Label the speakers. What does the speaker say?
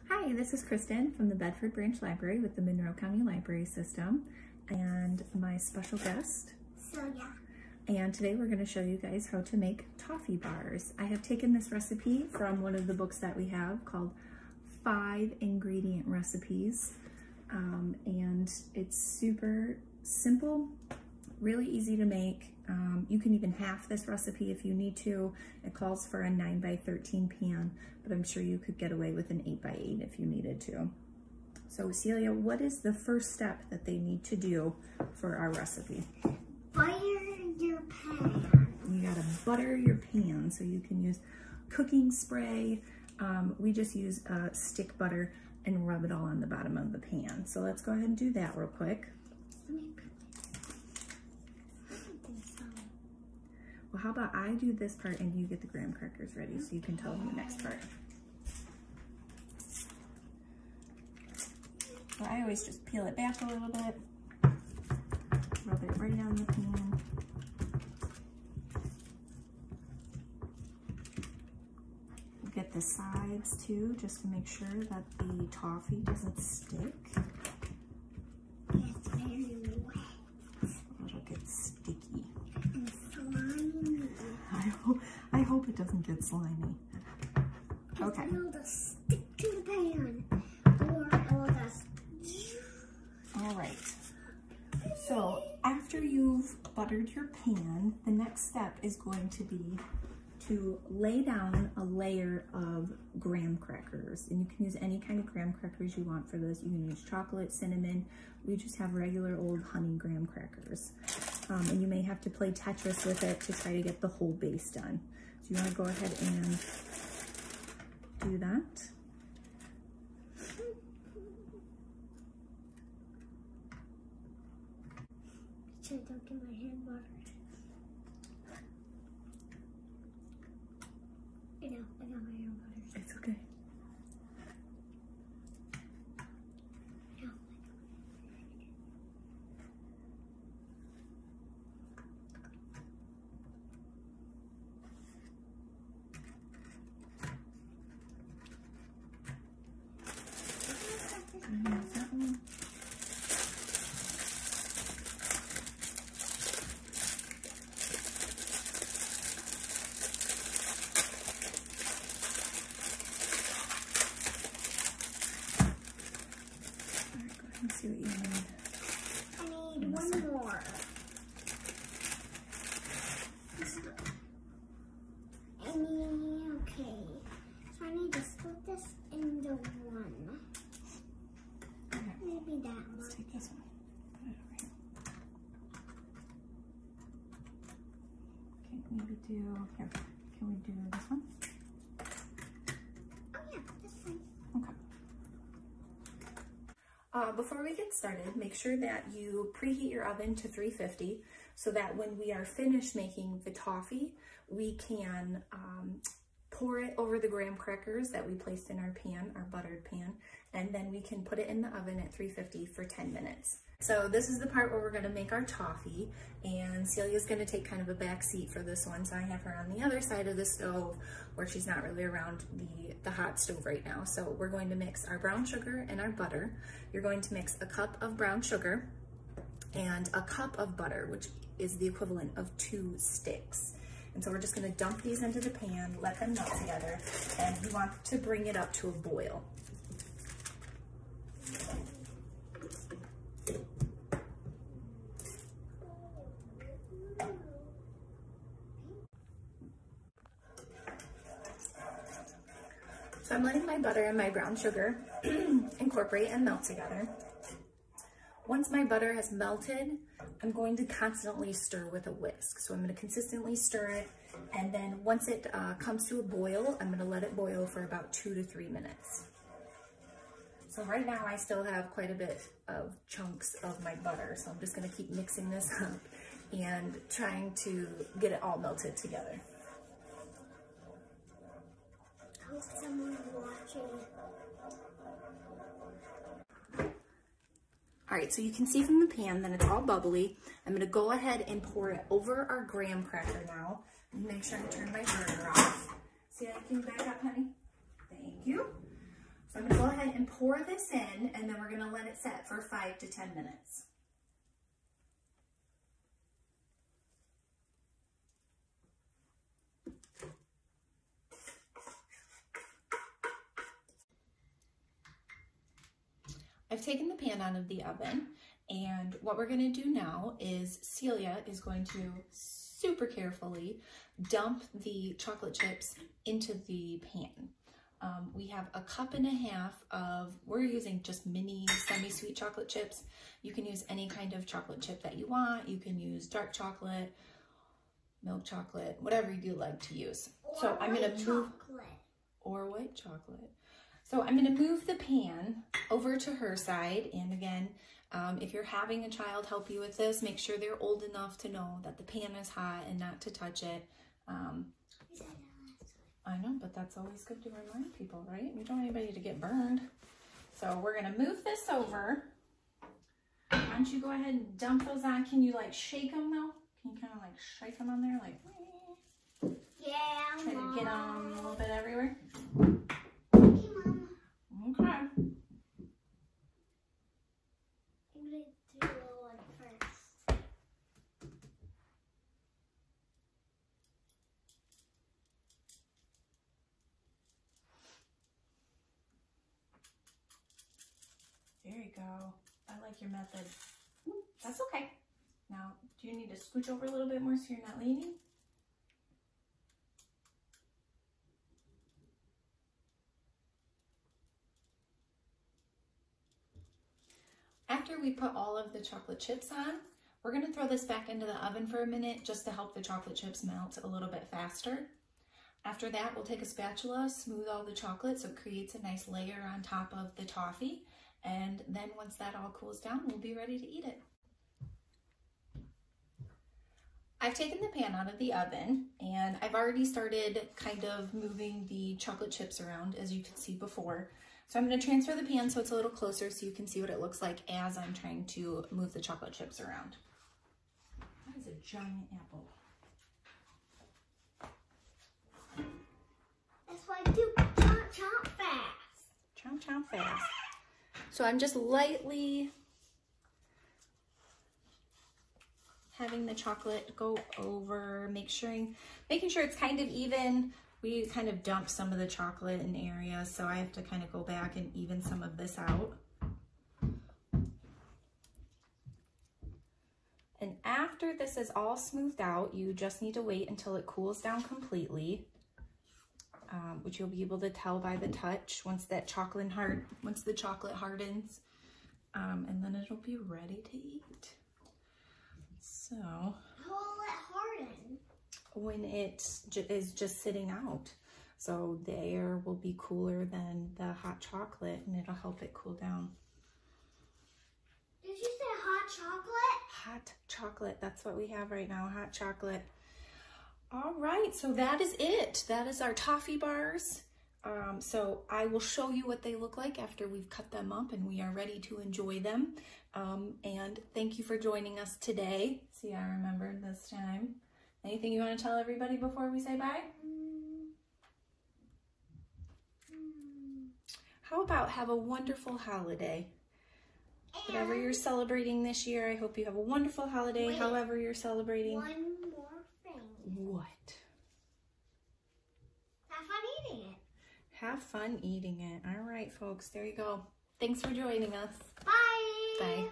Speaker 1: Hi, this is Kristen from the Bedford Branch Library with the Monroe County Library System and my special guest,
Speaker 2: Celia.
Speaker 1: And today we're going to show you guys how to make toffee bars. I have taken this recipe from one of the books that we have called 5 Ingredient Recipes, and it's super simple, really easy to make. You can even half this recipe if you need to. It calls for a 9 by 13 pan, but I'm sure you could get away with an 8 by 8 if you needed to. So Celia, what is the first step that they need to do for our recipe?
Speaker 2: Butter your pan.
Speaker 1: You gotta butter your pan, so you can use cooking spray. We just use stick butter and rub it all on the bottom of the pan. So let's go ahead and do that real quick. Well, how about I do this part and you get the graham crackers ready so you can tell them the next part. So I always just peel it back a little bit, rub it right on the pan. Get the sides too, just to make sure that the toffee doesn't stick.
Speaker 2: It's very wet.
Speaker 1: It'll get sticky.
Speaker 2: And slimy.
Speaker 1: I hope it doesn't get slimy. Okay.
Speaker 2: It will just stick to the pan, or it will just...
Speaker 1: All right. So after you've buttered your pan, the next step is going to be to lay down a layer of graham crackers. And you can use any kind of graham crackers you want for this. You can use chocolate, cinnamon. We just have regular old honey graham crackers. And you may have to play Tetris with it to try to get the whole base done. So you want to go ahead and do that.
Speaker 2: Sure, don't get my hand buttered. I got my hair buttered.
Speaker 1: It's okay.
Speaker 2: No.
Speaker 1: That one. Let's see what you need.
Speaker 2: I need one more. Okay. So I need to split this into one.
Speaker 1: Okay.
Speaker 2: Maybe that one.
Speaker 1: Let's take this one. Put it over here. Okay, maybe do here. Can we do this one?
Speaker 2: Oh yeah, this one.
Speaker 1: Okay. Before we get started, make sure that you preheat your oven to 350 so that when we are finished making the toffee, we can pour it over the graham crackers that we placed in our pan, our buttered pan, and then we can put it in the oven at 350 for 10 minutes. So this is the part where we're going to make our toffee, and Celia's going to take kind of a back seat for this one, so I have her on the other side of the stove where she's not really around the hot stove right now. So we're going to mix our brown sugar and our butter. You're going to mix a cup of brown sugar and a cup of butter, which is the equivalent of 2 sticks. And so we're just going to dump these into the pan, let them melt together, and we want to bring it up to a boil. So I'm letting my butter and my brown sugar incorporate and melt together. Once my butter has melted, I'm going to constantly stir with a whisk. So I'm going to consistently stir it, and then once it comes to a boil, I'm going to let it boil for about 2 to 3 minutes. So right now I still have quite a bit of chunks of my butter, so I'm just going to keep mixing this up and trying to get it all melted together.
Speaker 2: I hope someone's watching.
Speaker 1: All right, so you can see from the pan that it's all bubbly. I'm gonna go ahead and pour it over our graham cracker now. Make sure I turn my burner off. See, I can back up, honey? Thank you. So I'm gonna go ahead and pour this in, and then we're gonna let it set for 5 to 10 minutes. I've taken the pan out of the oven, and what we're gonna do now is Celia is going to super carefully dump the chocolate chips into the pan. We have a cup and a half of, we're using just mini semi-sweet chocolate chips. You can use any kind of chocolate chip that you want. You can use dark chocolate, milk chocolate, whatever you like to use. So I'm gonna move, or white chocolate. So I'm gonna move the pan over to her side. And again, if you're having a child help you with this, make sure they're old enough to know that the pan is hot and not to touch it. I know, but that's always good to remind people, right? We don't want anybody to get burned. So we're gonna move this over. Why don't you go ahead and dump those on? Can you like shake them though? Can you kind of like shake them on there? Like,
Speaker 2: yeah,
Speaker 1: try to get them a little bit everywhere.
Speaker 2: Okay, Mom.
Speaker 1: Okay.
Speaker 2: I'm gonna do one first.
Speaker 1: There you go. I like your method. That's okay. Now, do you need to scooch over a little bit more so you're not leaning? After we put all of the chocolate chips on, we're going to throw this back into the oven for a minute just to help the chocolate chips melt a little bit faster. After that, we'll take a spatula, smooth all the chocolate so it creates a nice layer on top of the toffee. And then once that all cools down, we'll be ready to eat it. I've taken the pan out of the oven, and I've already started kind of moving the chocolate chips around, as you could see before. So I'm going to transfer the pan so it's a little closer so you can see what it looks like as I'm trying to move the chocolate chips around. That is a giant apple.
Speaker 2: That's why I do chomp chomp fast.
Speaker 1: Chomp chomp fast. So I'm just lightly having the chocolate go over, making sure it's kind of even. We kind of dumped some of the chocolate in areas, so I have to kind of go back and even some of this out. And after this is all smoothed out, you just need to wait until it cools down completely, which you'll be able to tell by the touch once the chocolate hardens, and then it'll be ready to eat. So,
Speaker 2: how will it harden?
Speaker 1: When it is just sitting out. So the air will be cooler than the hot chocolate, and it'll help it cool down.
Speaker 2: Did you say hot chocolate?
Speaker 1: Hot chocolate, that's what we have right now, hot chocolate. All right, so that is it. That is our Toffee Bars. So I will show you what they look like after we've cut them up and we are ready to enjoy them. And thank you for joining us today. See, I remembered this time. Anything you want to tell everybody before we say bye? How about have a wonderful holiday? Whatever you're celebrating this year, I hope you have a wonderful holiday,
Speaker 2: wait,
Speaker 1: however you're celebrating.
Speaker 2: One more thing.
Speaker 1: What?
Speaker 2: Have fun eating it.
Speaker 1: Have fun eating it. All right, folks, there you go. Thanks for joining us.
Speaker 2: Bye.
Speaker 1: Bye.